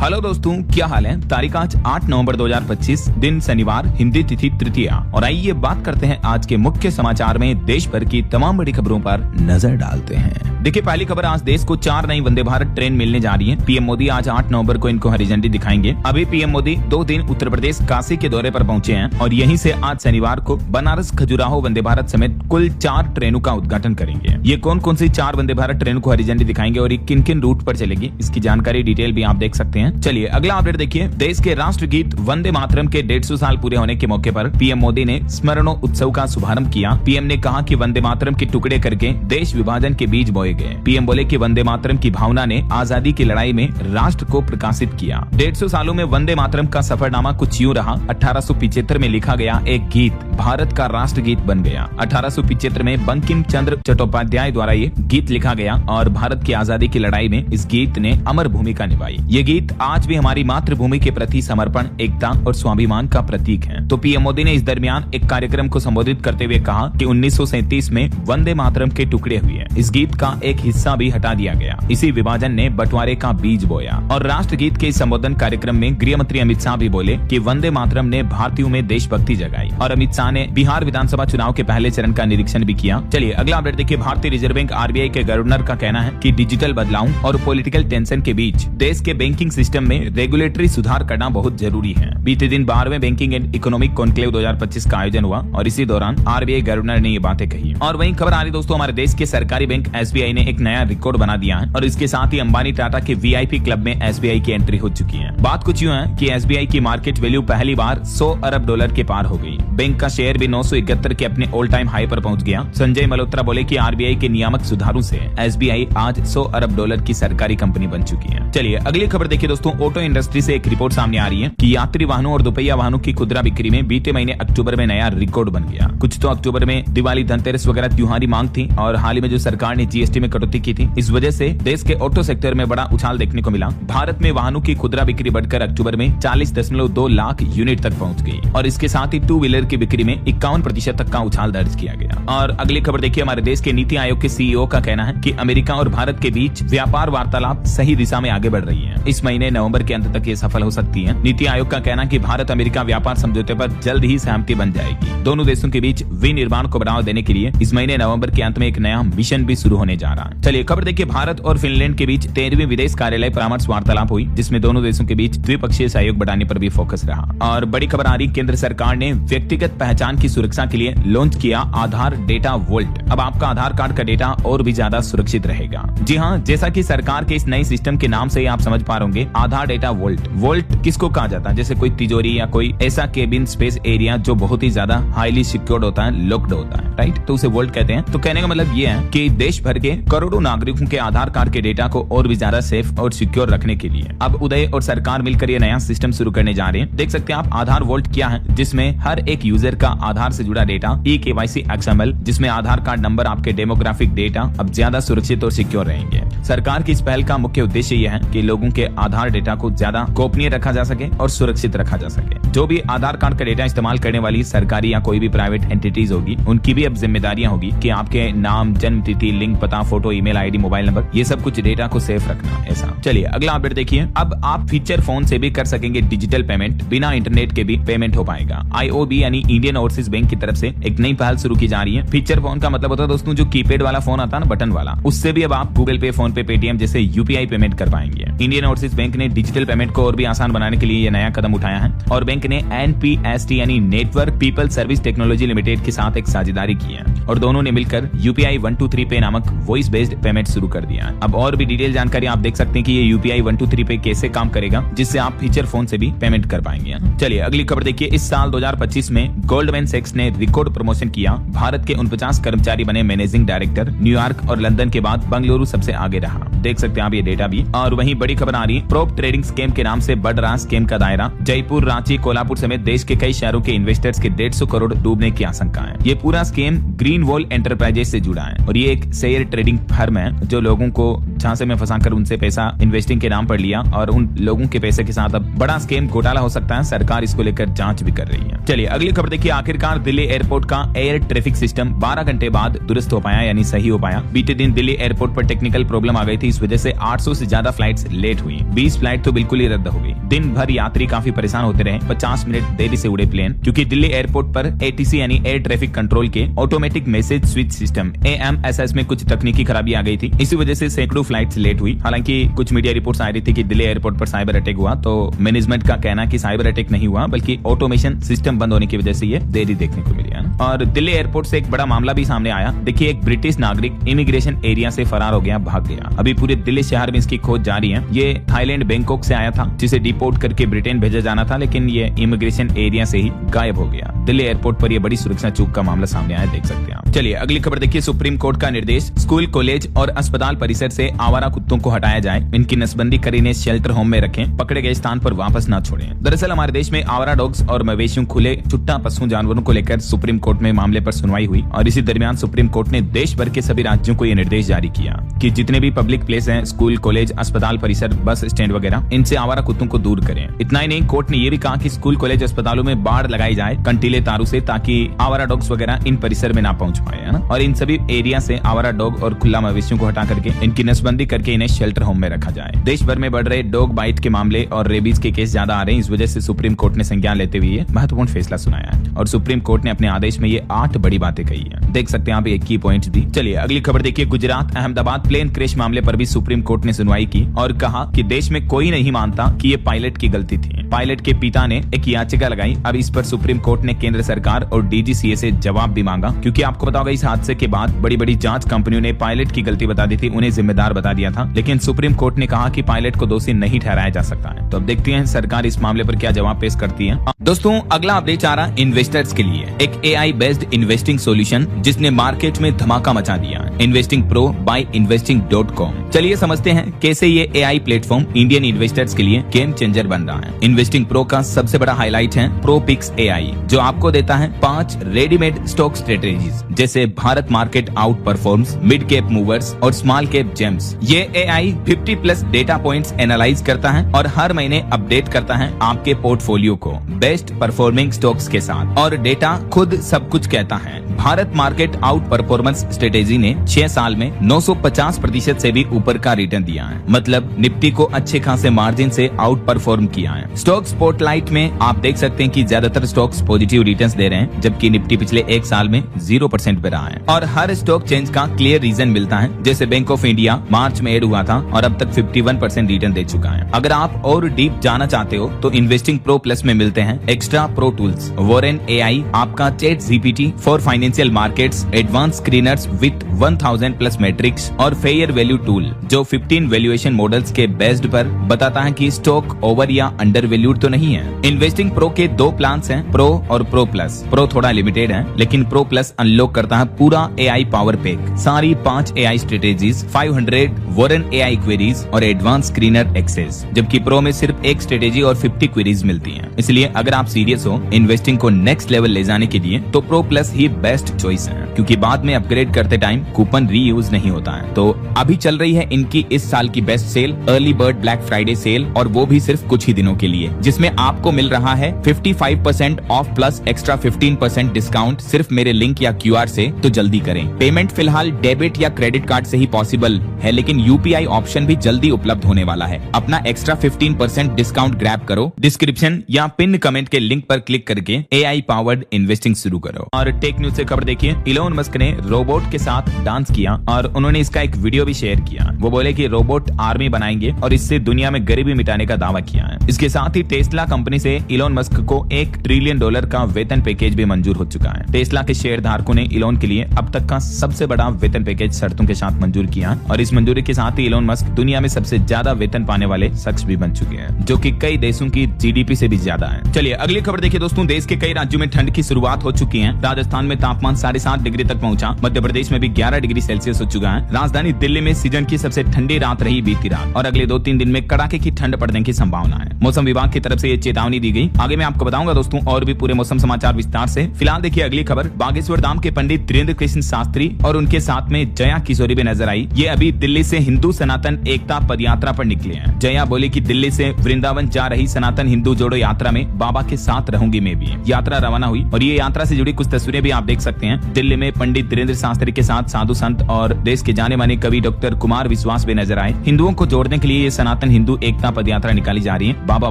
Hello दोस्तों, क्या हाल है। तारीख आज 8 नवंबर 2025, दिन शनिवार, हिंदी तिथि तृतीया। और आइए बात करते हैं आज के मुख्य समाचार में देश भर की तमाम बड़ी खबरों पर नजर डालते हैं। देखिए, पहली खबर, आज देश को 4 नई वंदे भारत ट्रेन मिलने जा रही है। पीएम मोदी आज 8 नवंबर को इनको हरी झंडी दिखाएंगे। अभी पीएम मोदी 2 दिन उत्तर प्रदेश काशी के दौरे पर पहुंचे हैं और यहीं से आज शनिवार को बनारस खजुराहो वंदे भारत समेत कुल 4 ट्रेनों का उद्घाटन करेंगे। ये कौन कौन सी 4 वंदे भारत ट्रेनों को हरी झंडी दिखाएंगे और किन किन रूट पर चलेगी, इसकी जानकारी डिटेल भी आप देख सकते हैं। चलिए अगला अपडेट देखिए। देश के राष्ट्र गीत वंदे मातरम के 150 साल पूरे होने के मौके पर पीएम मोदी ने स्मरणो उत्सव का शुभारंभ किया। पीएम ने कहा कि वंदे मातरम के टुकड़े करके देश विभाजन के बीज बोए गए। पीएम बोले कि वंदे मातरम की भावना ने आजादी की लड़ाई में राष्ट्र को प्रकाशित किया। 150 सालों में वंदे मातरम का सफरनामा कुछ यूं रहा। 1875 में लिखा गया एक गीत भारत का राष्ट्र गीत बन गया। 1875 में बंकिम चंद्र चट्टोपाध्याय द्वारा ये गीत लिखा गया और भारत की आजादी की लड़ाई में इस गीत ने अमर भूमिका निभाई। ये गीत आज भी हमारी मातृभूमि के प्रति समर्पण, एकता और स्वाभिमान का प्रतीक है। तो पीएम मोदी ने इस दरमियान एक कार्यक्रम को संबोधित करते हुए कहा कि 1937 में वंदे मातरम के टुकड़े हुए। इस गीत का एक हिस्सा भी हटा दिया गया। इसी विभाजन ने बंटवारे का बीज बोया। और राष्ट्र गीत के इस संबोधन कार्यक्रम में गृह मंत्री अमित शाह भी बोले कि वंदे मातरम ने भारतीयों में देशभक्ति जगाई। और अमित शाह ने बिहार विधानसभा चुनाव के पहले चरण का निरीक्षण भी किया। चलिए अगला अपडेट देखिए। भारतीय रिजर्व बैंक आरबीआई के गवर्नर का कहना है कि डिजिटल बदलाव और पॉलिटिकल टेंशन के बीच देश के बैंकिंग सिस्टम में रेगुलेटरी सुधार करना बहुत जरूरी है। बीते दिन 12वें बैंकिंग एंड इकोनॉमिक कॉन्क्लेव 2025 का आयोजन हुआ और इसी दौरान आरबीआई गवर्नर ने ये बातें कही। और वहीं खबर आ रही दोस्तों, हमारे देश के सरकारी बैंक एसबीआई ने एक नया रिकॉर्ड बना दिया है और इसके साथ ही अंबानी टाटा के वीआईपी क्लब में एसबीआई की एंट्री हो चुकी है। बात कुछ यूं है कि एसबीआई की मार्केट वैल्यू पहली बार $100 अरब के पार हो गई। बैंक का शेयर भी 971 के अपने ऑल टाइम हाई पर पहुंच गया। संजय मल्होत्रा बोले कि आरबीआई के नियामक सुधारों से एसबीआई आज $100 अरब की सरकारी कंपनी बन चुकी है। चलिए अगली खबर देखिए दोस्तों। ऑटो इंडस्ट्री से एक रिपोर्ट सामने आ रही है कि यात्री वाहनों और दोपहिया वाहनों की खुदरा बिक्री में बीते महीने अक्टूबर में नया रिकॉर्ड बन गया। कुछ तो अक्टूबर में दिवाली, धनतेरस वगैरह त्योहारी मांग थी और हाल ही में जो सरकार ने जीएसटी में कटौती की थी, इस वजह से देश के ऑटो सेक्टर में बड़ा उछाल देखने को मिला। भारत में वाहनों की खुदरा बिक्री बढ़कर अक्टूबर में 40.2 लाख यूनिट तक पहुंच गई और इसके साथ ही 2 व्हीलर की बिक्री में 51% तक का उछाल दर्ज किया गया। और अगली खबर देखिए। हमारे देश के नीति आयोग के सीईओ का कहना है कि अमेरिका और भारत के बीच व्यापार वार्तालाप सही दिशा में आगे बढ़ रही है। इस महीने नवंबर के अंत तक ये सफल हो सकती है। नीति आयोग का कहना है कि भारत अमेरिका व्यापार समझौते पर जल्द ही सहमति बन जाएगी। दोनों देशों के बीच विनिर्माण को बढ़ावा देने के लिए इस महीने नवंबर के अंत में एक नया मिशन भी शुरू होने जा रहा है। चलिए खबर देखिए। भारत और फिनलैंड के बीच 13वीं विदेश कार्यालय परामर्श वार्तालाप हुई, जिसमें दोनों देशों के बीच द्विपक्षीय सहयोग बढ़ाने पर भी फोकस रहा। और बड़ी खबर आ रही, केंद्र सरकार ने व्यक्तिगत पहचान की सुरक्षा के लिए लॉन्च किया आधार डेटा वोल्ट। अब आपका आधार कार्ड का डेटा और भी ज्यादा सुरक्षित रहेगा। जी हाँ, जैसा कि सरकार के इस नए सिस्टम के नाम से ही आप समझ पा रहे होंगे, आधार डेटा वोल्ट। वोल्ट किसको कहा जाता है? जैसे कोई तिजोरी या कोई ऐसा केबिन स्पेस एरिया जो बहुत ही ज्यादा हाईली सिक्योर्ड होता है, लॉक्ड होता है, राइट? तो उसे वोल्ट कहते हैं। तो कहने का मतलब ये है कि देश भर के करोड़ों नागरिकों के आधार कार्ड के डेटा को और भी ज्यादा सेफ और सिक्योर रखने के लिए अब उदय और सरकार मिलकर ये नया सिस्टम शुरू करने जा रहे हैं। देख सकते हैं आप आधार वोल्ट क्या है, जिसमें हर एक यूजर का आधार से जुड़ा डेटा eKYC XML, जिसमें आधार कार्ड नंबर, आपके डेमोग्राफिक डेटा अब ज्यादा सुरक्षित और सिक्योर रहेंगे। सरकार की इस पहल का मुख्य उद्देश्य यह है कि लोगों के आधार डेटा को ज्यादा गोपनीय रखा जा सके और सुरक्षित रखा जा सके। जो भी आधार कार्ड का डेटा इस्तेमाल करने वाली सरकारी या कोई भी प्राइवेट एंटिटीज होगी, उनकी भी अब जिम्मेदारियां होगी कि आपके नाम, जन्म तिथि, लिंक, पता, photo, email ID, mobile number, ये सब कुछ डेटा को सेफ रखना। ऐसा चलिए अगला अपडेट देखिए। अब आप फीचर फोन से भी कर सकेंगे डिजिटल पेमेंट, बिना इंटरनेट के भी पेमेंट हो पाएगा। आईओबी यानी इंडियन ओवरसीज बैंक की तरफ से एक नई पहल शुरू की जा रही है। फीचर फोन का मतलब होता है दोस्तों जो कीपैड वाला फोन आता है ना, बटन वाला, उससे भी अब आप गूगल पे, फोन पे, पेटीएम जैसे यूपीआई पेमेंट कर पाएंगे। इंडियन ओवरसीज बैंक ने डिजिटल पेमेंट को और भी आसान बनाने के लिए ये नया कदम उठाया है और बैंक ने एनपीएसटी यानी network people service technology limited के साथ एक साझेदारी की है और दोनों ने मिलकर यूपीआई 123 पे नामक वॉइस बेस्ड पेमेंट शुरू कर दिया है। अब और भी डिटेल जानकारी आप देख सकते हैं कि ये यूपीआई 123 पे कैसे काम करेगा, जिससे आप फीचर फोन से भी पेमेंट कर पाएंगे। चलिए अगली खबर देखिए। इस साल 2025 में गोल्डमैन सैक्स ने रिकॉर्ड प्रमोशन किया। भारत के 49 कर्मचारी बने मैनेजिंग डायरेक्टर। न्यूयॉर्क और लंदन के बाद बंगलुरु सबसे आगे रहा। देख सकते हैं आप ये डेटा भी। और वहीं बड़ी खबर आ रही है, प्रोप ट्रेडिंग स्कैम के नाम से बढ़ रहा स्कैम का दायरा। जयपुर, रांची, कोल्हापुर समेत देश के कई शहरों के इन्वेस्टर्स के 150 करोड़ डूबने की आशंका है। ये पूरा स्कैम ग्रीन वॉल एंटरप्राइजेस से जुड़ा है और ये एक शेयर ट्रेडिंग फर्म है जो लोगों को झांसे में फंसाकर उनसे पैसा इन्वेस्टिंग के नाम पर लिया और उन लोगों के पैसे के साथ अब बड़ा स्कैम घोटाला हो सकता है। सरकार इसको लेकर जांच भी कर रही है। चलिए अगली खबर देखिए। आखिरकार दिल्ली एयरपोर्ट का एयर ट्रैफिक सिस्टम 12 घंटे बाद दुरुस्त हो पाया, यानी सही हो पाया। बीते दिन दिल्ली एयरपोर्ट पर टेक्निकल प्रॉब्लम आ गई थी, इस वजह से 800 से ज्यादा फ्लाइट्स लेट हुई। 20 20 फ्लाइट तो बिल्कुल ही रद्द हो गई। दिन भर यात्री काफी परेशान होते रहे। 50 मिनट देरी से उड़े प्लेन, क्योंकि दिल्ली एयरपोर्ट पर ATC यानी एयर ट्रैफिक कंट्रोल के automatic message switch system AMSS में कुछ तकनीकी खराबी आ गई थी। इसी वजह से सैकड़ों फ्लाइट्स लेट हुई। हालांकि कुछ मीडिया रिपोर्ट्स आ रही थी कि दिल्ली एयरपोर्ट पर साइबर अटैक हुआ, तो मैनेजमेंट का कहना कि साइबर अटैक नहीं हुआ, बल्कि ऑटोमेशन सिस्टम बंद होने की वजह से ये देरी देखने को मिली है। और दिल्ली एयरपोर्ट से एक बड़ा मामला भी सामने आया। देखिए, एक ब्रिटिश नागरिक इमिग्रेशन एरिया से फरार हो गया, भाग गया। अभी पूरे दिल्ली शहर में इसकी खोज जारी है। ये थाईलैंड बैंकॉक से आया था, जिसे डिपोर्ट करके ब्रिटेन भेजा जाना था, लेकिन ये इमिग्रेशन एरिया से ही गायब हो गया। दिल्ली एयरपोर्ट पर ये बड़ी सुरक्षा चूक का मामला सामने आया, देख सकते हैं आप। चलिए अगली खबर देखिए। सुप्रीम कोर्ट का निर्देश, स्कूल, कॉलेज और अस्पताल परिसर से आवारा कुत्तों को हटाया जाए। इनकी नसबंदी कर इन्हें शेल्टर होम में रखें, पकड़े गए स्थान पर वापस न छोड़ें। दरअसल हमारे देश में आवारा डॉग्स और मवेशियों, खुले छुट्टा पशु जानवरों को लेकर सुप्रीम कोर्ट में मामले पर सुनवाई हुई, और इसी दरमियान सुप्रीम कोर्ट ने देश भर के सभी राज्यों को यह निर्देश जारी किया कि जितने भी पब्लिक प्लेस हैं, स्कूल, कॉलेज, अस्पताल परिसर, बस स्टैंड वगैरह, इनसे आवारा कुत्तों को दूर करें। इतना ही नहीं, कोर्ट ने यह भी कहा कि स्कूल, कॉलेज, अस्पतालों में बाड़ लगाई जाए कंटीले तारों से, ताकि आवारा डॉग्स वगैरह इन परिसर में ना पहुंच पाए, है ना। और इन सभी एरिया से आवारा डॉग और खुला मवेशियों को हटा करके इनकी नसबंदी करके इन्हें शेल्टर होम में रखा जाए। देश भर में बढ़ रहे डॉग बाइट के मामले और रेबीज के केस ज्यादा आ रहे हैं। इस वजह से सुप्रीम कोर्ट ने संज्ञान लेते हुए ये महत्वपूर्ण फैसला सुनाया है, और सुप्रीम कोर्ट ने अपने आदेश में ये 8 बड़ी बातें कही है। देख सकते हैं आप, एक की पॉइंट दी। चलिए अगली खबर देखिए। गुजरात अहमदाबाद प्लेन क्रैश मामले पर भी सुप्रीम कोर्ट ने सुनवाई की और कहा कि देश में कोई नहीं मानता कि ये पायलट की गलती थी। पायलट के पिता ने एक याचिका लगाई। अब इस पर सुप्रीम कोर्ट ने केंद्र सरकार और DGCA से जवाब भी मांगा, क्योंकि आपको पता होगा इस हादसे के बाद बड़ी बड़ी जांच कंपनियों ने पायलट की गलती बता दी थी, उन्हें जिम्मेदार बता दिया था, लेकिन सुप्रीम कोर्ट ने कहा कि पायलट को दोषी नहीं ठहराया जा सकता है। तो अब देखते हैं सरकार इस मामले पर क्या जवाब पेश करती है। दोस्तों अगला अपडेट आ रहा इन्वेस्टर्स के लिए, एक AI बेस्ड इन्वेस्टिंग सोल्यूशन जिसने मार्केट में धमाका मचा दिया। Investing pro by investing.com। चलिए समझते हैं कैसे ये AI प्लेटफॉर्म इंडियन इन्वेस्टर्स के लिए गेम चेंजर बन रहा है। इन्वेस्टिंग प्रो का सबसे बड़ा हाईलाइट है प्रोपिक्स AI, जो आपको देता है 5 रेडीमेड स्टॉक स्ट्रेटेजीज, जैसे Bharat market out performs, mid cap movers और स्मॉल कैप जेम्स। ये AI 50+ डेटा पॉइंट्स एनालाइज करता है और हर महीने अपडेट करता है आपके पोर्टफोलियो को बेस्ट परफॉर्मिंग स्टॉक्स के साथ, और डेटा खुद सब कुछ कहता है। Bharat market out performance strategy ने 6 साल में 950% से भी ऊपर का रिटर्न दिया है, मतलब निफ्टी को अच्छे खासे मार्जिन से आउट परफॉर्म किया है। स्टॉक स्पॉटलाइट में आप देख सकते हैं कि ज्यादातर स्टॉक्स पॉजिटिव रिटर्न्स दे रहे हैं, जबकि निफ्टी पिछले 1 साल में 0% पे रहा है। और हर स्टॉक चेंज का क्लियर रीजन मिलता है, जैसे बैंक ऑफ इंडिया मार्च में ऐड हुआ था और अब तक 51% रिटर्न दे चुका है। अगर आप और डीप जाना चाहते हो तो इन्वेस्टिंग प्रो प्लस में मिलते हैं extra pro tools, Warren AI, आपका chat GPT for financial markets, advance screeners with 1000+ matrix और फेयर वैल्यू टूल, जो 15 वैल्यूएशन मॉडल्स के बेस्ड पर बताता है कि स्टॉक ओवर या अंडर वैल्यूड तो नहीं है। इन्वेस्टिंग प्रो के 2 प्लान्स हैं, प्रो और प्रो प्लस। प्रो थोड़ा लिमिटेड है, लेकिन प्रो प्लस अनलॉक करता है पूरा AI पावर पैक, सारी 5 AI strategies, 500 Warren AI queries और एडवांस स्क्रीनर एक्सेस, जबकि प्रो में सिर्फ एक स्ट्रेटेजी और 50 क्वेरीज मिलती हैं। इसलिए अगर आप सीरियस हो इन्वेस्टिंग को नेक्स्ट लेवल ले जाने के लिए तो प्रो प्लस ही बेस्ट चॉइस है, क्योंकि बाद में अपग्रेड करते टाइम कूपन रीयूज नहीं होता है। तो अभी चल रही है इनकी इस साल की best sale, early bird black Friday sale, और वो भी सिर्फ कुछ ही दिनों के लिए, जिसमें आपको मिल रहा है 55% ऑफ प्लस एक्स्ट्रा 15% डिस्काउंट सिर्फ मेरे लिंक या QR से। तो जल्दी करें। पेमेंट फिलहाल डेबिट या क्रेडिट कार्ड से ही पॉसिबल है, लेकिन UPI ऑप्शन भी जल्दी उपलब्ध होने वाला है। अपना एक्स्ट्रा 15% डिस्काउंट ग्रैब करो, डिस्क्रिप्शन या पिन कमेंट के लिंक पर क्लिक करके AI पावर्ड इन्वेस्टिंग शुरू करो। और टेक न्यूज से खबर देखिए, इलोन मस्क ने रोबोट के साथ डांस किया और उन्होंने इसका एक वीडियो भी शेयर किया। वो बोले कि रोबोट आर्मी बनाएंगे और इससे दुनिया में गरीबी मिटाने का दावा किया है। इसके साथ ही टेस्ला कंपनी से इलोन मस्क को $1 ट्रिलियन का वेतन पैकेज भी मंजूर हो चुका है। टेस्ला के शेयर धारकों ने इलोन के लिए अब तक का सबसे बड़ा वेतन पैकेज शर्तों के साथ मंजूर किया, और इस मंजूरी के साथ ही इलोन मस्क दुनिया में सबसे ज्यादा वेतन पाने वाले शख्स भी बन चुके हैं, जो कि कई देशों की GDP से भी ज्यादा है। चलिए अगली खबर देखिए दोस्तों, देश के कई राज्यों में ठंड की शुरुआत हो चुकी है। राजस्थान में तापमान 7.5 डिग्री तक पहुंचा, मध्य प्रदेश में भी 11 डिग्री सेल्सियस हो चुका है। राजधानी दिल्ली में सीजन की सबसे ठंडी रात रही बीती रात, और अगले 2-3 दिन में कड़ाके की ठंड पड़ने की संभावना है। मौसम विभाग की तरफ से ये चेतावनी दी गई। आगे मैं आपको बताऊंगा दोस्तों और भी पूरे मौसम समाचार विस्तार से। फिलहाल देखिए अगली खबर, बागेश्वर धाम के पंडित धीरेन्द्र कृष्ण शास्त्री और उनके साथ में जया किशोरी भी नजर आई। ये अभी दिल्ली से हिंदू सनातन एकता पदयात्रा पर निकले हैं। जया बोली कि दिल्ली से वृंदावन जा रही सनातन हिंदू जोड़ो यात्रा में बाबा बाबा के साथ रहूंगी में भी यात्रा रवाना हुई और ये यात्रा से जुड़ी कुछ तस्वीरें भी आप देख सकते हैं। दिल्ली में पंडित धीरेन्द्र शास्त्री के साथ साधु संत और देश के जाने माने कवि डॉक्टर कुमार विश्वास भी नजर आए। हिंदुओं को जोड़ने के लिए ये सनातन हिंदू एकता पद यात्रा निकाली जा रही है बाबा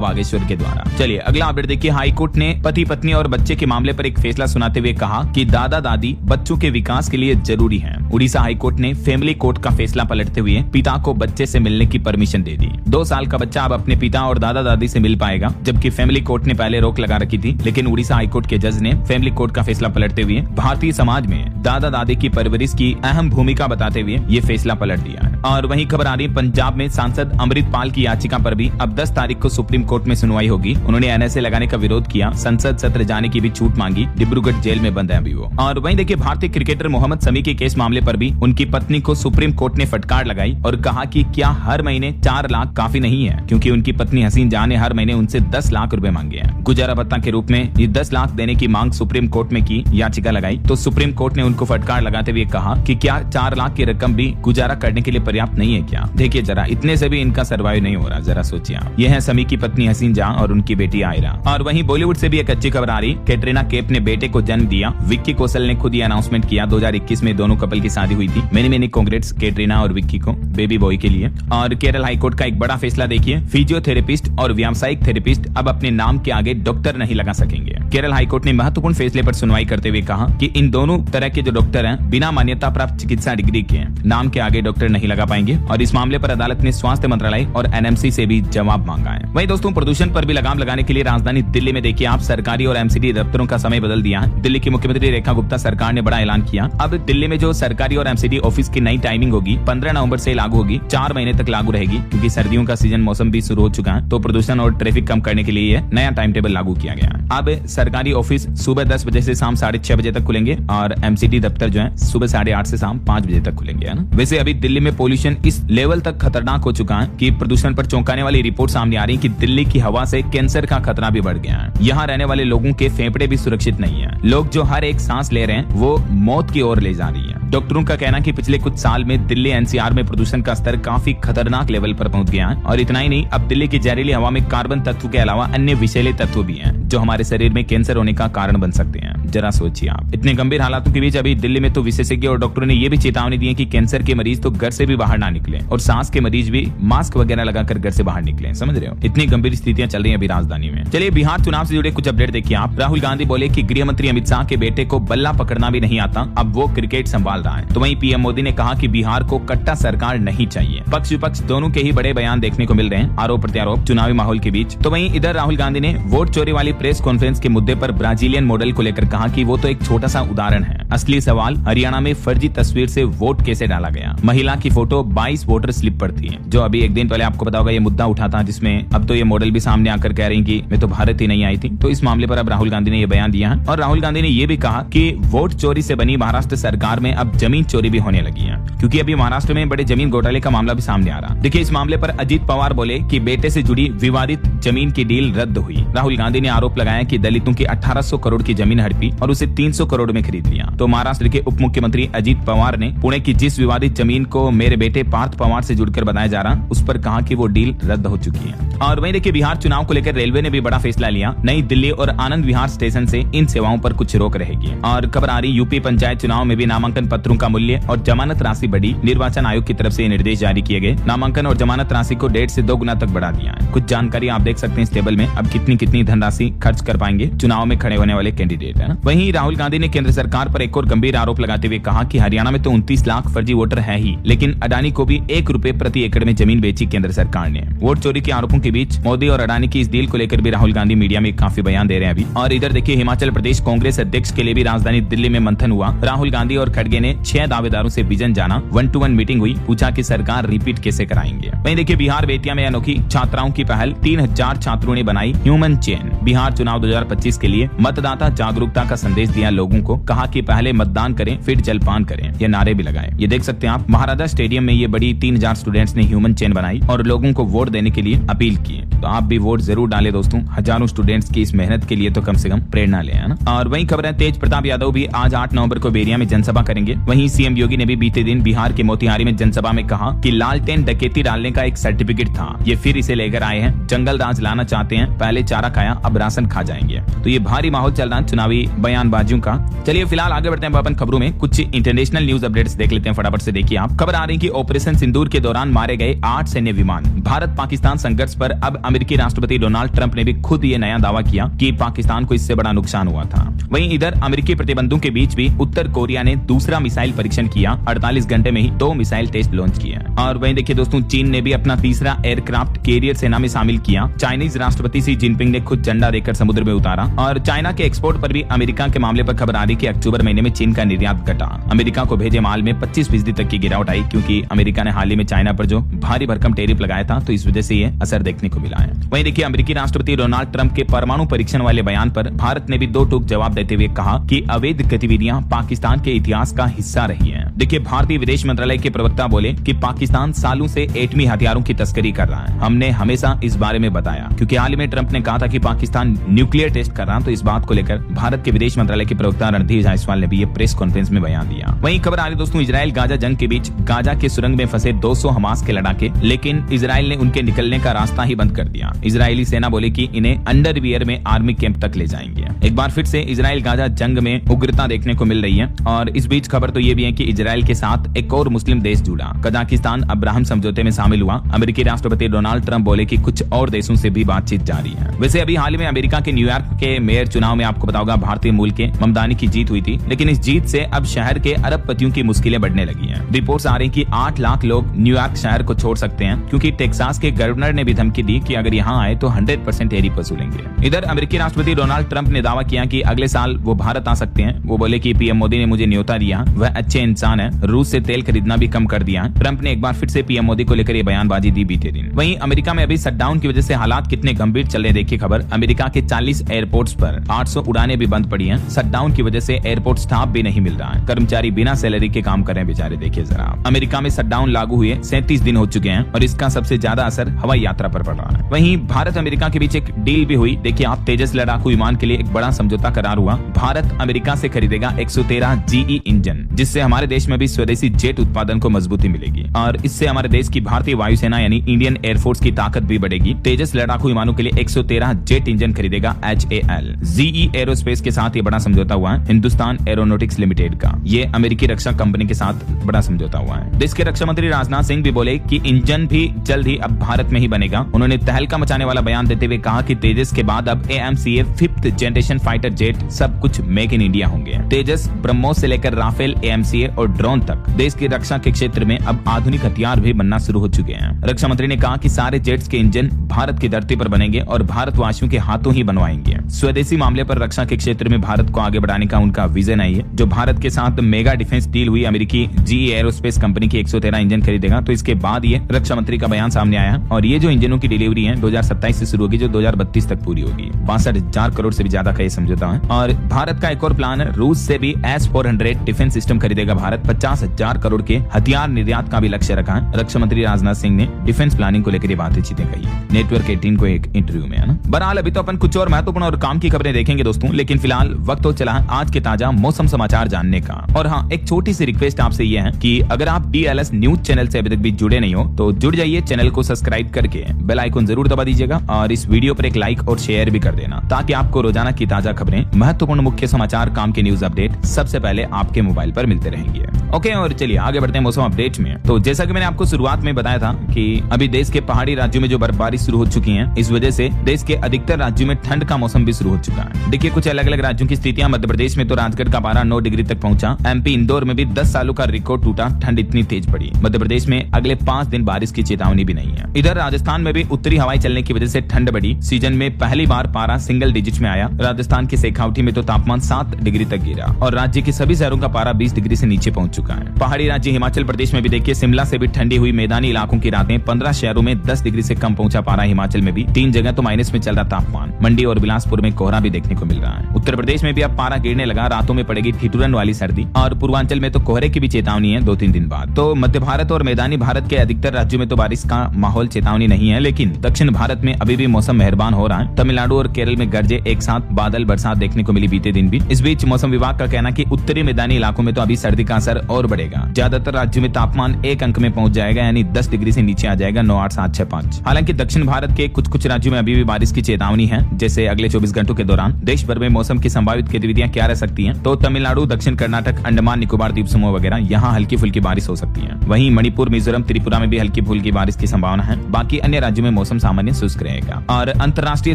बागेश्वर के द्वारा। चलिए अगला अपडेट देखिए। हाईकोर्ट ने पति पत्नी और बच्चे के मामले पर एक फैसला सुनाते हुए कहा कि दादा दादी बच्चों के विकास के लिए जरूरी है। उड़ीसा हाईकोर्ट ने फैमिली कोर्ट का फैसला पलटते हुए पिता को बच्चे से मिलने की परमिशन दे दी। 2 साल का बच्चा अब अपने पिता और दादा दादी से मिल पाएगा, जबकि फैमिली कोर्ट ने पहले रोक लगा रखी थी। लेकिन उड़ीसा हाईकोर्ट के जज ने फैमिली कोर्ट का फैसला पलटते हुए भारतीय समाज में दादा दादी की परवरिश की अहम भूमिका बताते हुए ये फैसला पलट दिया है। और वहीं खबर आ रही है पंजाब में सांसद अमृतपाल की याचिका पर भी अब 10 तारीख को सुप्रीम कोर्ट में सुनवाई होगी। उन्होंने एनएसए लगाने का विरोध किया, संसद सत्र जाने की भी छूट मांगी। डिब्रूगढ़ जेल में बंद है अभी वो। और वहीं देखिए भारतीय क्रिकेटर मोहम्मद शमी के केस मामले पर भी उनकी पत्नी को सुप्रीम कोर्ट ने फटकार लगाई और कहा कि क्या हर महीने 4 लाख काफी नहीं है, क्योंकि उनकी पत्नी हसीन जहां ने हर महीने उनसे 10 लाख रुपए मांगे हैं। गुजारा भत्ता के रूप में ये 10 लाख देने की मांग सुप्रीम कोर्ट में की याचिका लगाई तो सुप्रीम कोर्ट ने उनको फटकार लगाते हुए कहा कि क्या 4 लाख की रकम भी गुजारा करने के लिए पर्याप्त नहीं है क्या? देखिए जरा इतने से भी इनका सर्वाइव नहीं हो रहा, जरा सोचिए। यह है शमी की पत्नी हसीन जहां और उनकी बेटी आयरा। और वहीं बॉलीवुड से भी एक अच्छी खबर आ रही। कैटरीना कैफ ने बेटे को जन्म दिया। विक्की कौशल ने खुद ये अनाउंसमेंट किया। 2021 में दोनों कपल की शादी हुई थी। मेनी कांग्रेट्स कैटरीना और विक्की को बेबी बॉय के लिए। और केरल हाईकोर्ट का एक बड़ा फैसला देखिए। फिजियोथेरेपिस्ट और व्यावसायिक थेरेपिस्ट अब अपने नाम के आगे डॉक्टर नहीं लगा सकेंगे। केरल हाईकोर्ट ने महत्वपूर्ण फैसले पर सुनवाई करते हुए कहा कि इन दोनों तरह के जो डॉक्टर हैं बिना मान्यता प्राप्त चिकित्सा डिग्री के नाम के आगे डॉक्टर नहीं लगा पाएंगे। और इस मामले पर अदालत ने स्वास्थ्य मंत्रालय और एनएमसी से भी जवाब मांगा है। वहीं दोस्तों प्रदूषण पर भी लगाम लगाने के लिए राजधानी दिल्ली में देखिए आप सरकारी और एमसीडी दफ्तरों का समय बदल दिया है। दिल्ली की मुख्यमंत्री रेखा गुप्ता सरकार ने बड़ा ऐलान किया। अब दिल्ली में जो सरकारी और एमसीडी ऑफिस की नई टाइमिंग होगी 15 नवंबर से लागू होगी। 4 महीने तक लागू रहेगी, क्योंकि सर्दियों का सीजन मौसम भी शुरू हो चुका है। तो प्रदूषण और ट्रैफिक कम करने के लिए ये नया टाइम टेबल लागू किया गया है। अब सरकारी ऑफिस सुबह 10 बजे से शाम 6:30 बजे तक खुलेंगे और एमसीडी दफ्तर जो है सुबह 8:30 से शाम 5 बजे तक खुलेंगे, है ना। वैसे अभी दिल्ली में पोल्यूशन इस लेवल तक खतरनाक हो चुका है कि प्रदूषण पर चौंकाने वाली रिपोर्ट सामने आ रही है कि दिल्ली की हवा से कैंसर का खतरा भी बढ़ गया है। यहाँ रहने वाले लोगों के फेफड़े भी सुरक्षित नहीं है। लोग जो हर एक सांस ले रहे हैं वो मौत की ओर ले जा रही है। डॉक्टरों का कहना है कि पिछले कुछ साल में दिल्ली एनसीआर में प्रदूषण का स्तर काफी खतरनाक लेवल पर पहुंच गया है। और इतना ही नहीं, अब दिल्ली की जहरीली हवा में कार्बन तत्व के अलावा अन्य विषैले तत्व भी हैं, जो हमारे शरीर में कैंसर होने का कारण बन सकते हैं। जरा सोचिए आप, इतने गंभीर हालातों के बीच अभी दिल्ली में तो विशेषज्ञ और डॉक्टरों ने ये भी चेतावनी दी है कि कैंसर के मरीज तो घर से भी बाहर ना निकले और सांस के मरीज भी मास्क वगैरह लगाकर घर से बाहर निकले। समझ रहे हो, इतनी गंभीर स्थितियां चल रही हैं अभी राजधानी में। चलिए बिहार चुनाव से जुड़े कुछ अपडेट देखिए आप। राहुल गांधी बोले कि गृह मंत्री अमित शाह के बेटे को बल्ला पकड़ना भी नहीं आता, अब वो क्रिकेट संभाल रहा है। तो वहीं पीएम मोदी ने कहा कि बिहार को कट्टा सरकार नहीं चाहिए। पक्ष विपक्ष दोनों के ही बड़े बयान देखने को मिल रहे हैं, आरोप प्रत्यारोप चुनावी माहौल के बीच। तो वहीं इधर राहुल गांधी ने वोट चोरी वाली प्रेस कॉन्फ्रेंस के मुद्दे पर ब्राजीलियन मॉडल को लेकर कहा कि वो तो एक छोटा सा उदाहरण है। असली सवाल हरियाणा में फर्जी तस्वीर से वोट कैसे डाला गया। महिला की फोटो 22 वोटर स्लिप पर थी, जो अभी एक दिन पहले आपको पता होगा ये मुद्दा उठा था, जिसमें अब तो ये मॉडल भी सामने आकर कह रही कि मैं तो भारत ही नहीं आई थी। तो इस मामले पर अब राहुल गांधी ने ये बयान दिया है। और राहुल गांधी ने ये भी कहा कि वोट चोरी से बनी महाराष्ट्र सरकार में अब जमीन चोरी भी होने लगी है, क्योंकि अभी महाराष्ट्र में बड़े जमीन घोटाले का मामला भी सामने आ रहा। देखिए इस मामले पर अजीत पवार बोले कि बेटे से जुड़ी विवादित जमीन की डील रद्द हुई। राहुल गांधी ने आरोप लगाया कि दलितों की 1800 करोड़ की जमीन हड़पी और उसे 300 करोड़ में खरीद लिया। तो महाराष्ट्र के उप मुख्यमंत्री अजीत पवार ने पुणे की जिस विवादित जमीन को मेरे बेटे पार्थ पवार से जुड़कर बताया जा रहा, उस पर कहा कि वो डील रद्द हो चुकी है। और वहीं देखिए बिहार चुनाव को लेकर रेलवे ने भी बड़ा फैसला लिया। नई दिल्ली और आनंद विहार स्टेशन से इन सेवाओं पर कुछ रोक रहेगी। और खबर आ रही यूपी पंचायत चुनाव में भी नामांकन पत्रों का मूल्य और जमानत राशि बढ़ी। निर्वाचन आयोग की तरफ से निर्देश जारी किए गए। नामांकन और जमानत राशि को 1.5 से 2 गुना तक बढ़ा दिया है। कुछ जानकारी आप देख सकते हैं इस टेबल में। अब कितनी धनराशि खर्च कर पाएंगे चुनाव में खड़े होने वाले कैंडिडेट, है ना। वहीं राहुल गांधी ने केंद्र सरकार पर एक और गंभीर आरोप लगाते हुए कहा कि हरियाणा में तो 29 लाख फर्जी वोटर है ही, लेकिन अडानी को भी 1 रुपए प्रति एकड़ में जमीन बेची केंद्र सरकार ने। वोट चोरी के आरोपों के बीच मोदी और अडानी की इस डील को लेकर भी राहुल गांधी मीडिया में काफी बयान दे रहे हैं अभी। और इधर देखिए हिमाचल प्रदेश कांग्रेस अध्यक्ष के लिए भी राजधानी दिल्ली में मंथन हुआ। राहुल गांधी और खड़गे ने 6 दावेदारों से विजन जाना। 1-to-1 मीटिंग हुई, पूछा कि सरकार रिपीट कैसे कराएंगे। वहीं देखिए बिहार बेतिया में अनोखी छात्राओं की पहल। 3000 छात्रों ने बनाई ह्यूमन चेन। बिहार चुनाव 2025 के लिए मतदाता जागरूकता एकता का संदेश दिया लोगों को, कहा कि पहले मतदान करें फिर जलपान करें, ये नारे भी लगाए। ये देख सकते हैं आप, महाराजा स्टेडियम में ये बड़ी 3000 स्टूडेंट्स ने ह्यूमन चेन बनाई और लोगों को वोट देने के लिए अपील की। तो आप भी वोट जरूर डालें दोस्तों, हजारों स्टूडेंट्स की इस मेहनत के लिए तो कम से कम प्रेरणा लें, है ना। और वहीं खबर है, तेज प्रताप यादव भी आज 8 नवंबर को बेरिया में जनसभा करेंगे। वहीं सीएम योगी ने भी बीते दिन बिहार के मोतिहारी में जनसभा में कहा कि लालटेन डकैती डालने का एक सर्टिफिकेट था, ये फिर इसे लेकर आए हैं, जंगल राज लाना चाहते हैं, पहले चारा खाया अब राशन खा जाएंगे। तो ये भारी माहौल चल रहा है चुनावी बयानबाजियों का। चलिए फिलहाल आगे बढ़ते हैं अपन खबरों में, कुछ इंटरनेशनल न्यूज अपडेट्स देख लेते हैं फटाफट से। देखिए आप, खबर आ रही कि ऑपरेशन सिंदूर के दौरान मारे गए 8 सैन्य विमान। भारत पाकिस्तान संघर्ष पर अब अमेरिकी राष्ट्रपति डोनाल्ड ट्रंप ने भी खुद ये नया दावा किया कि पाकिस्तान को इससे बड़ा नुकसान हुआ था। वहीं इधर अमेरिकी प्रतिबंधों के बीच भी उत्तर कोरिया ने दूसरा मिसाइल परीक्षण किया, 48 घंटे में ही 2 मिसाइल टेस्ट लॉन्च किया। और वहीं देखिए दोस्तों, चीन ने भी अपना तीसरा एयरक्राफ्ट कैरियर सेना में शामिल किया। चाइनीज राष्ट्रपति शी जिनपिंग ने खुद झंडा देकर समुद्र में उतारा। और चाइना के एक्सपोर्ट पर भी अमेरिका के मामले पर खबर आ रही कि अक्टूबर महीने में चीन का निर्यात घटा। अमेरिका को भेजे माल में 25% तक की गिरावट आई, क्योंकि अमेरिका ने हाल ही में चाइना पर जो भारी भरकम टैरिफ लगाया था, तो इस वजह से ये असर देखने को मिला है। वहीं देखिए, अमेरिकी राष्ट्रपति डोनाल्ड ट्रंप के परमाणु परीक्षण वाले बयान पर भारत ने भी दो टूक जवाब देते हुए कहा कि अवैध गतिविधियां पाकिस्तान के इतिहास का हिस्सा रही हैं। देखिए, भारतीय विदेश मंत्रालय के प्रवक्ता बोले कि पाकिस्तान सालों से एटमी हथियारों की तस्करी कर रहा है। हमने हमेशा इस बारे में बताया, क्योंकि हाल ही में ट्रंप ने कहा था कि पाकिस्तान न्यूक्लियर टेस्ट कर रहा, तो इस बात को लेकर भारत के विदेश मंत्रालय के प्रवक्ता रणधीर जायसवाल ने भी ये प्रेस कॉन्फ्रेंस में बयान दिया। वहीं खबर आ रही दोस्तों, इजराइल गाजा जंग के बीच गाजा के सुरंग में फंसे 200 हमास के लड़ाके, लेकिन इजराइल ने उनके निकलने का रास्ता ही बंद कर दिया। इजरायली सेना बोले कि इन्हें अंडरवियर में आर्मी कैंप तक ले जाएंगे। एक बार फिर से इजराइल गाजा जंग में उग्रता देखने को मिल रही है। और इस बीच खबर तो ये भी है कि इजराइल के साथ एक और मुस्लिम देश जुड़ा, कजाकिस्तान अब्राहम समझौते में शामिल हुआ। अमेरिकी राष्ट्रपति डोनाल्ड ट्रंप बोले कि कुछ और देशों से भी बातचीत जारी है। वैसे अभी हाल ही में अमेरिका के न्यूयॉर्क के मेयर चुनाव में आपको बताऊंगा भारतीय मूल के ममदानी की जीत हुई थी, लेकिन इस जीत से अब शहर के अरबपतियों की मुश्किलें बढ़ने लगी हैं। रिपोर्ट्स आ रही कि 8 लाख लोग न्यूयॉर्क शहर को छोड़ सकते हैं, क्योंकि टेक्सास के गवर्नर ने भी धमकी दी कि अगर यहाँ आए तो 100% टैरिफ वसूलेंगे। इधर अमेरिकी राष्ट्रपति डोनाल्ड ट्रंप ने दावा किया कि अगले साल वो भारत आ सकते हैं। वो बोले कि पीएम मोदी ने मुझे न्योता दिया, वह अच्छे इंसान है, रूस से तेल खरीदना भी कम कर दिया। ट्रंप ने एक बार फिर से पीएम मोदी को लेकर ये बयानबाजी दी बीते दिन। वहीं अमेरिका में अभी शटडाउन की वजह से हालात कितने गंभीर चल रहे हैं, देखिए खबर। अमेरिका के 40 एयरपोर्ट्स पर 800 उड़ानें भी बंद पड़ी हैं। शटडाउन की वजह से एयरपोर्ट स्टाफ भी नहीं मिल रहा है, कर्मचारी बिना सैलरी के काम कर रहे हैं बेचारे। देखिए जरा, अमेरिका में शटडाउन लागू हुए 37 दिन हो चुके हैं और इसका सबसे ज्यादा असर हवाई यात्रा पर पड़ रहा है। वहीं भारत अमेरिका के बीच एक डील भी हुई। देखिए आप, तेजस लड़ाकू विमान के लिए एक बड़ा समझौता करार हुआ। भारत अमेरिका से खरीदेगा 113 GE इंजन, जिससे हमारे देश में भी स्वदेशी जेट उत्पादन को मजबूती मिलेगी और इससे हमारे देश की भारतीय वायुसेना यानी इंडियन एयरफोर्स की ताकत भी बढ़ेगी। तेजस लड़ाकू विमानों के लिए 113 जेट इंजन खरीदेगा HAL। GE एरोस्पेस के साथ ये बड़ा समझौता हुआ है, हिंदुस्तान एरोनॉटिक्स लिमिटेड का। ये अमेरिकी रक्षा कंपनी के साथ बड़ा समझौता हुआ है। देश के रक्षा मंत्री राजनाथ सिंह भी बोले कि इंजन भी जल्द ही अब भारत में ही बनेगा। उन्होंने तहलका मचाने वाला बयान देते हुए कहा कि तेजस के बाद अब AMCA 5th generation fighter jet सब कुछ मेक इन इंडिया होंगे। तेजस, ब्रह्मोस से लेकर राफेल, AMCA और ड्रोन तक देश की रक्षा के क्षेत्र में अब आधुनिक हथियार भी बनना शुरू हो चुके हैं। रक्षा मंत्री ने कहा कि सारे जेट्स के इंजन भारत की धरती पर बनेंगे और भारतवासियों के हाथों ही बनवाएंगे। स्वदेशी मामले पर रक्षा के क्षेत्र में भारत को आगे बढ़ाने का उनका विजन है। जो भारत के साथ मेगा डिफेंस डील हुई, अमेरिकी GE एरोस्पेस कंपनी की 113 इंजन खरीदेगा, तो इसके बाद ये रक्षा मंत्री का बयान सामने आया और ये जो इंजनों की डिलीवरी है 2027 से शुरू होगी, जो 2032 तक पूरी होगी। 62,000 करोड़ से भी ज्यादा का ये समझौता है। और भारत का एक और प्लान है, रूस से भी S-400 डिफेंस सिस्टम खरीदेगा भारत। 50,000 करोड़ के हथियार निर्यात का भी लक्ष्य रखा है। रक्षा मंत्री राजनाथ सिंह ने डिफेंस प्लानिंग को लेकर ये बातचीत कही नेटवर्क 18 को एक इंटरव्यू में, है ना। बहरहाल अभी तो अपन कुछ और महत्वपूर्ण और काम की खबरें देखेंगे दोस्तों, लेकिन फिलहाल वक्त हो चला है आज के ताजा मौसम समाचार जानने का। और हाँ, एक छोटी सी रिक्वेस्ट आपसे ये है कि अगर आप DLS न्यूज चैनल से अभी तक भी जुड़े नहीं हो तो जुड़ जाइए, चैनल को सब्सक्राइब करके बेल आइकन जरूर दबा दीजिएगा और इस वीडियो पर एक लाइक और शेयर भी कर देना, ताकि आपको रोजाना की ताजा खबरें, महत्वपूर्ण मुख्य समाचार, काम के न्यूज अपडेट सबसे पहले आपके मोबाइल पर मिलते रहेंगे। ओके, और चलिए आगे बढ़ते हैं मौसम अपडेट में। तो जैसा कि मैंने आपको शुरुआत में बताया था कि अभी देश के पहाड़ी राज्यों में जो बर्फबारी शुरू हो चुकी है, इस वजह से देश के अधिकतर राज्यों में ठंड का मौसम भी शुरू हो चुका है। देखिए कुछ अलग अलग राज्यों की स्थितियां। मध्य प्रदेश में तो राजगढ़ का पारा 9 डिग्री तक पहुंचा। MP इंदौर में भी 10 सालों का रिकॉर्ड टूटा, ठंड इतनी तेज पड़ी। मध्य प्रदेश में अगले 5 दिन बारिश की चेतावनी भी नहीं है। इधर राजस्थान में भी उत्तरी हवाएं चलने की वजह से ठंड बढ़ी। सीजन में पहली बार पारा सिंगल डिजिट में आया। राजस्थान के शेखावटी में तो तापमान 7 डिग्री तक गिरा और राज्य के सभी शहरों का पारा 20 डिग्री से नीचे पहुंच चुका है। पहाड़ी राज्य हिमाचल प्रदेश में भी देखिए शिमला से भी ठंडी हुई मैदानी इलाकों की रातें, 15 शहरों में 10 डिग्री से कम पहुंचा पारा। हिमाचल में भी 3 जगह तो माइनस में चल रहा तापमान। मंडी और बिलासपुर में कोहरा भी देखने को मिल रहा है। उत्तर प्रदेश में भी अब पारा गिरने लगा, रातों में पड़ेगी ठिठुरन वाली सर्दी और पूर्वांचल में तो कोहरे की भी चेतावनी है 2-3 दिन बाद। तो मध्य भारत और मैदानी भारत के अधिकतर राज्यों में तो बारिश का माहौल चेतावनी नहीं है, लेकिन दक्षिण भारत में अभी भी मौसम मेहरबान हो रहा है। तमिलनाडु और केरल में गरजे एक साथ बादल बरसात देखने को मिली बीते दिन भी। इस बीच मौसम विभाग का कहना कि उत्तरी मैदानी इलाकों में तो अभी सर्दी का असर और बढ़ेगा। ज्यादातर राज्यों में तापमान 1 अंक में पहुंच जाएगा, यानी 10 डिग्री से नीचे आ जाएगा, 9, 8, 7, 6, 5। हालांकि दक्षिण भारत के कुछ राज्यों में अभी भी बारिश की चेतावनी है। जैसे अगले 24 घंटों के दौरान देश भर में मौसम की संभावित गतिविधियां क्या रह सकती हैं, तो तमिलनाडु, दक्षिण कर्नाटक, अंडमान निकोबार द्वीप समूह वगैरह यहाँ हल्की फुल्की बारिश हो सकती है। वहीं मणिपुर, मिजोरम, त्रिपुरा में भी हल्की फुल्की बारिश की संभावना है। बाकी अन्य राज्यों में मौसम सामान्य शुष्क रहेगा। और अंतर्राष्ट्रीय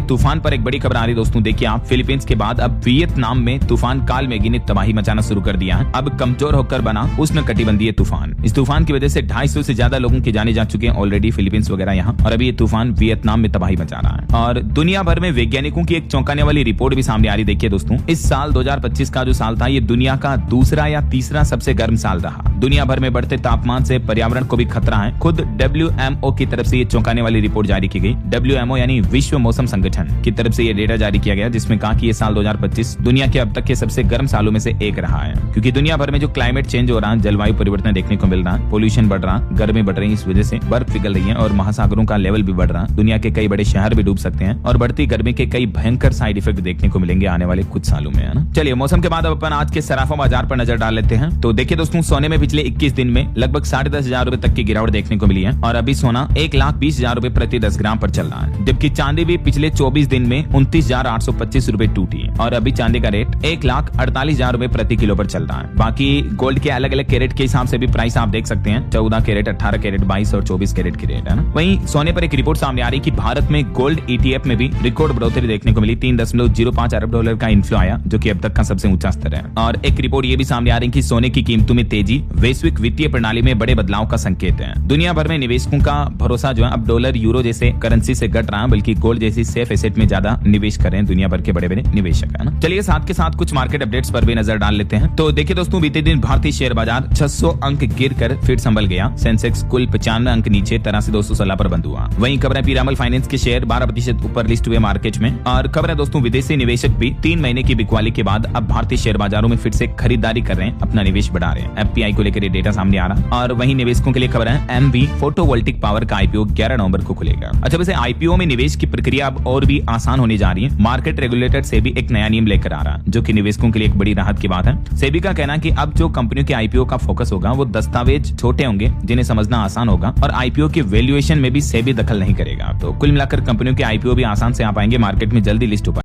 तूफान पर एक बड़ी खबर आ रही दोस्तों, देखिए आप, फिलीपींस के बाद अब वियतनाम में तूफान काल मेगी ने तबाही मचाना शुरू कर दिया है। अब कमजोर होकर बना उष्णकटिबंधीय तूफान। इस तूफान की वजह से 250 से ज्यादा लोगों की जाने जा चुके हैं ऑलरेडी, फिलीपींस वगैरह यहाँ, और अभी ये तूफान वियतनाम में तबाही मचा रहा है। और दुनिया भर में वैज्ञानिकों की एक चौंकाने वाली रिपोर्ट भी सामने आ रही। देखिए दोस्तों, इस साल 2025 का जो साल था, ये दुनिया का दूसरा या तीसरा सबसे गर्म साल रहा। दुनिया भर में बढ़ते तापमान से पर्यावरण को भी खतरा है। खुद WMO की तरफ से ये चौंकाने वाली रिपोर्ट जारी की गई। WMO यानी विश्व मौसम संगठन की तरफ से ये डेटा जारी किया गया, जिसमें कहा कि ये साल 2025 दुनिया के अब तक के सबसे गर्म सालों में से एक रहा है। क्योंकि दुनिया भर में जो क्लाइमेट चेंज हो रहा है, जलवायु परिवर्तन देखने को मिल रहा है, पोल्यूशन बढ़ रहा, गर्मी बढ़ रही, इस वजह से बर्फ पिघल रही है और महासागरों का लेवल भी बढ़ रहा। दुनिया के कई बड़े शहर भी डूब सकते हैं और बढ़ती गर्मी के कई भयंकर साइड इफेक्ट देखने को मिलेंगे आने वाले कुछ सालों में, है ना। चलिए मौसम के बाद अब अपन आज के सराफा बाजार पर नजर डाल लेते हैं। तो देखिए दोस्तों, सोने में पिछले 21 दिन में लगभग 10,500 रुपए तक की गिरावट देखने को मिली है और अभी सोना 1,20,000 रुपए प्रति 10 ग्राम पर चल रहा है। जबकि चांदी भी पिछले 24 दिन में 29,825 रुपए टूटी और अभी चांदी का रेट 1,48,000 रुपए प्रति किलो पर चल रहा है। बाकी गोल्ड के अलग अलग कैरेट के हिसाब से भी प्राइस आप देख सकते हैं, 14 कैरेट, 18 कैरेट, 22 और 24 कैरेट की रेट, है ना। वहीं सोने पर एक रिपोर्ट सामने आ रही कि भारत में गोल्ड ETF में भी रिकॉर्ड बढ़ोतरी देखने को मिली। $3.05 अरब का इन्फ्लो आया, जो कि अब तक का सबसे ऊंचा स्तर है। और एक रिपोर्ट ये भी सामने आ रही कि सोने की कीमतों में तेजी वैश्विक वित्तीय प्रणाली में बड़े बदलाव का संकेत है। दुनिया भर में निवेशकों का भरोसा जो है अब डॉलर, यूरो जैसे करेंसी से घट रहा है, बल्कि गोल्ड जैसी सेफ एसेट में ज्यादा निवेश कर रहे हैं दुनिया भर के बड़े बड़े निवेशक, है ना। चलिए साथ के साथ कुछ मार्केट अपडेट्स पर भी नजर डाल लेते हैं। तो देखिए दोस्तों, बीते दिन भारतीय शेयर बाजार 600 अंक गिरकर फिर संभल गया। सेंसेक्स कुल 95 अंक नीचे 83,216 पर बंद हुआ। वहीं खबरें पीरामल फाइनेंस के शेयर 12% ऊपर लिस्ट हुए मार्केट में। और खबर है दोस्तों, विदेशी निवेशक भी 3 महीने की बिकवाली के बाद अब भारतीय शेयर बाजारों में फिर से खरीदारी कर रहे हैं, अपना निवेश बढ़ा रहे हैं। FPI को लेकर डेटा सामने आ रहा। और वहीं निवेशकों के लिए खबर है, MV फोटोवोल्टिक पावर का IPO 11 नवंबर को खुलेगा। अच्छा, वैसे IPO में निवेश की प्रक्रिया अब और भी आसान होने जा रही है। मार्केट रेगुलेटर से भी एक नया नियम लेकर आ रहा है, जो कि निवेशकों के लिए एक बड़ी राहत की बात है। सेबी का कहना है कि अब जो कंपनियों के IPO का फोकस होगा, वो दस्तावेज छोटे होंगे, जिन्हें समझना आसान होगा, और IPO की वैल्यूएशन में भी सेबी दखल नहीं करेगा। तो कुल मिलाकर कंपनियों के IPO भी आसान से आ पाएंगे, मार्केट में जल्दी लिस्ट हो पाएंगे।